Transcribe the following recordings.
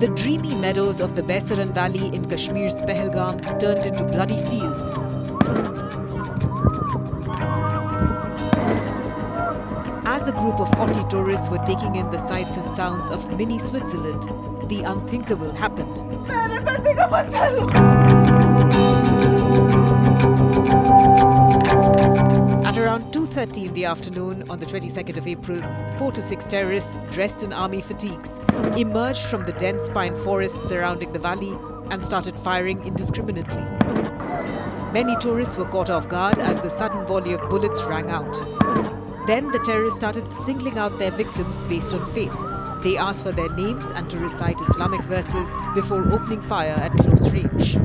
The dreamy meadows of the Baisaran Valley in Kashmir's Pahalgam turned into bloody fields. As a group of 40 tourists were taking in the sights and sounds of mini Switzerland, the unthinkable happened. At around 2:30 in the afternoon on the 22nd of April, 4 to 6 terrorists dressed in army fatigues emerged from the dense pine forest surrounding the valley and started firing indiscriminately. Many tourists were caught off guard as the sudden volley of bullets rang out. Then the terrorists started singling out their victims based on faith. They asked for their names and to recite Islamic verses before opening fire at close range.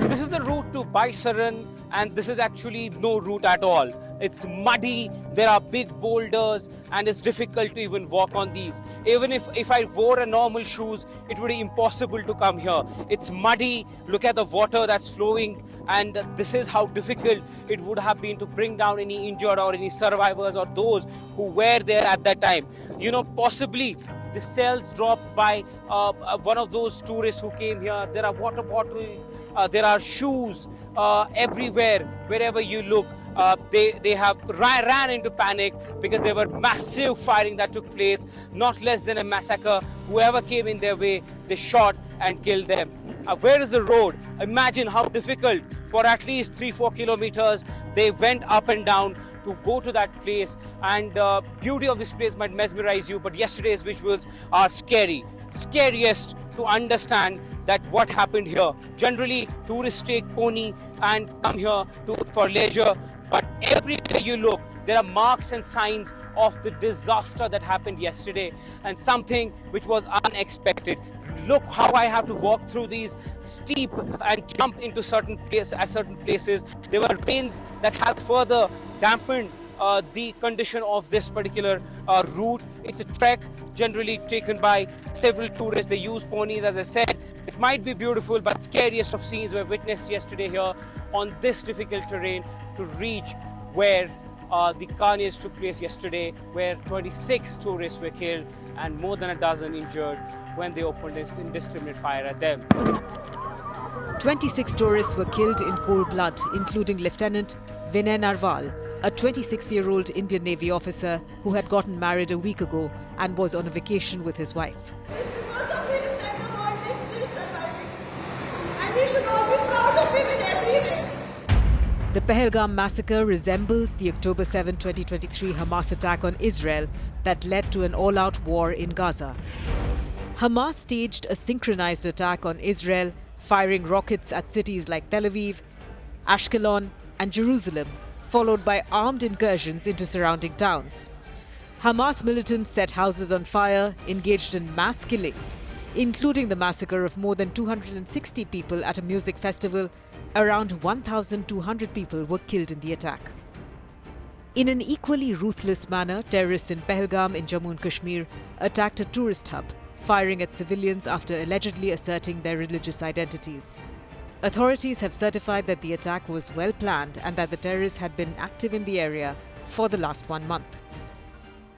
This is the route to Baisaran, and this is actually no route at all. It's muddy, there are big boulders, and it's difficult to even walk on these. Even if I wore a normal shoes, it would be impossible to come here. It's muddy, look at the water that's flowing, and this is how difficult it would have been to bring down any injured or any survivors or those who were there at that time. You know, possibly the cells dropped by one of those tourists who came here. There are water bottles, there are shoes everywhere, wherever you look. They have ran into panic because there were massive firing that took place, not less than a massacre. Whoever came in their way, they shot and killed them. Where is the road? Imagine how difficult. For at least 3-4 kilometers, they went up and down to go to that place, and the beauty of this place might mesmerize you, but yesterday's visuals are scary. Scariest to understand that what happened here. Generally, tourists take pony and come here for leisure, but everywhere you look, there are marks and signs of the disaster that happened yesterday, and something which was unexpected. Look how I have to walk through these steep and jump into certain places. There were rains that had further dampened the condition of this particular route. It's a trek generally taken by several tourists. They use ponies, as I said. It might be beautiful, but scariest of scenes were witnessed yesterday here on this difficult terrain to reach where the carnage took place yesterday, where 26 tourists were killed and more than a dozen injured when they opened indiscriminate fire at them. 26 tourists were killed in cold blood, including Lieutenant Vinay Narwal, a 26-year-old Indian Navy officer who had gotten married a week ago and was on a vacation with his wife. It's because of him that the world is still surviving. And we should all be proud of him in every way. The Pahalgam massacre resembles the October 7, 2023 Hamas attack on Israel that led to an all-out war in Gaza. Hamas staged a synchronized attack on Israel, firing rockets at cities like Tel Aviv, Ashkelon, and Jerusalem, followed by armed incursions into surrounding towns. Hamas militants set houses on fire, engaged in mass killings, including the massacre of more than 260 people at a music festival. Around 1,200 people were killed in the attack. In an equally ruthless manner, terrorists in Pahalgam in Jammu and Kashmir attacked a tourist hub, firing at civilians after allegedly asserting their religious identities. Authorities have certified that the attack was well planned and that the terrorists had been active in the area for the last 1 month.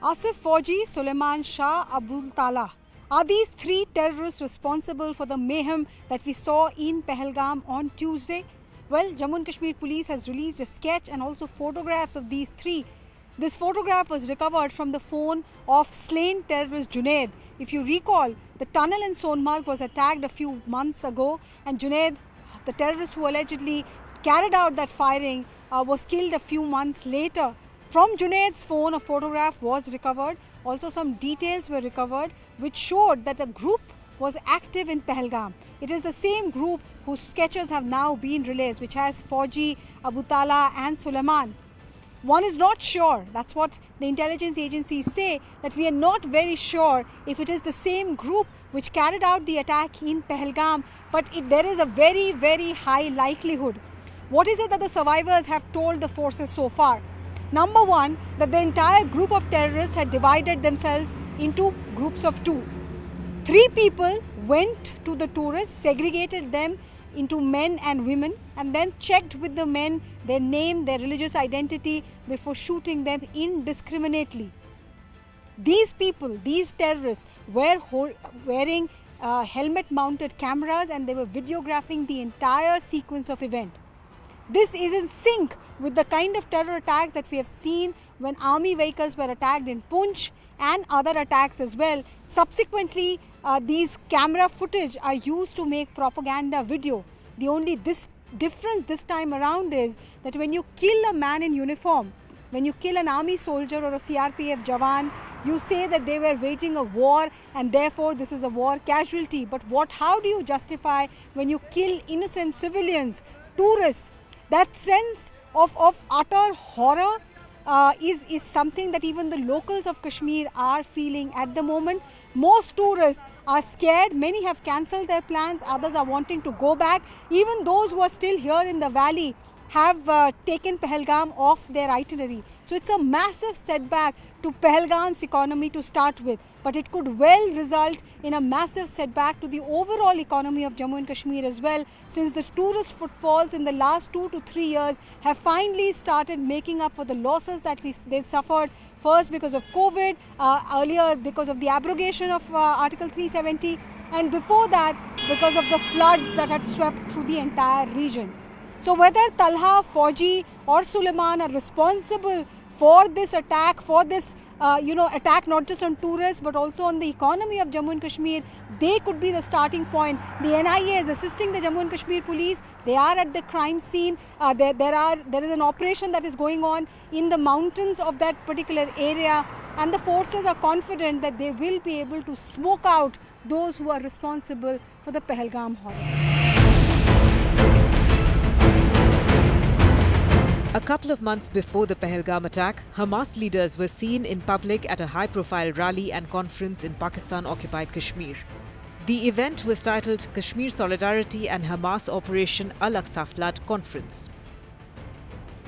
Asif Fauji, Suleiman Shah, Abdul Tala. Are these three terrorists responsible for the mayhem that we saw in Pahalgam on Tuesday? Well, Jammu and Kashmir Police has released a sketch and also photographs of these three. This photograph was recovered from the phone of slain terrorist Junaid. If you recall, the tunnel in Sonmarg was attacked a few months ago, and Junaid, the terrorist who allegedly carried out that firing, was killed a few months later. From Junaid's phone, a photograph was recovered. Also, some details were recovered which showed that a group was active in Pahalgam. It is the same group whose sketches have now been released, which has Fauji, Abu Tala and Suleiman. One is not sure, that's what the intelligence agencies say, that we are not very sure if it is the same group which carried out the attack in Pahalgam, but there is a very, very high likelihood. What is it that the survivors have told the forces so far? Number one, that the entire group of terrorists had divided themselves into groups of two. 3 people went to the tourists, segregated them into men and women, and then checked with the men their name, their religious identity before shooting them indiscriminately. These people, these terrorists, were wearing helmet-mounted cameras, and they were videographing the entire sequence of event. This is in sync with the kind of terror attacks that we have seen when army vehicles were attacked in Poonch and other attacks as well. Subsequently, these camera footage are used to make propaganda video. The only difference this time around is that when you kill a man in uniform, when you kill an army soldier or a CRPF Jawan, you say that they were waging a war and therefore this is a war casualty. But how do you justify when you kill innocent civilians, tourists? That sense of utter horror is something that even the locals of Kashmir are feeling at the moment. Most tourists are scared. Many have cancelled their plans. Others are wanting to go back. Even those who are still here in the valley have taken Pahalgam off their itinerary. So it's a massive setback to Pahalgam's economy to start with, but it could well result in a massive setback to the overall economy of Jammu and Kashmir as well, since the tourist footfalls in the last 2 to 3 years have finally started making up for the losses that they suffered, first because of COVID, earlier because of the abrogation of Article 370, and before that because of the floods that had swept through the entire region. So whether Talha, Fauji or Suleiman are responsible for this attack, for this attack not just on tourists but also on the economy of Jammu and Kashmir, they could be the starting point. The NIA is assisting the Jammu and Kashmir police. They are at the crime scene. There is an operation that is going on in the mountains of that particular area, and the forces are confident that they will be able to smoke out those who are responsible for the Pahalgam horror. A couple of months before the Pahalgam attack, Hamas leaders were seen in public at a high-profile rally and conference in Pakistan-occupied Kashmir. The event was titled Kashmir Solidarity and Hamas Operation Al-Aqsa Flood Conference.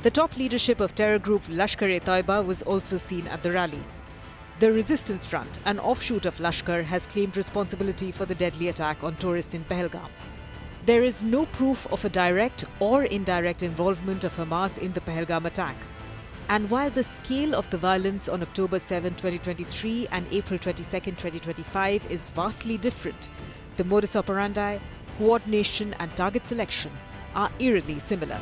The top leadership of terror group Lashkar-e-Taiba was also seen at the rally. The Resistance Front, an offshoot of Lashkar, has claimed responsibility for the deadly attack on tourists in Pahalgam. There is no proof of a direct or indirect involvement of Hamas in the Pahalgam attack. And while the scale of the violence on October 7, 2023 and April 22, 2025 is vastly different, the modus operandi, coordination and target selection are eerily similar.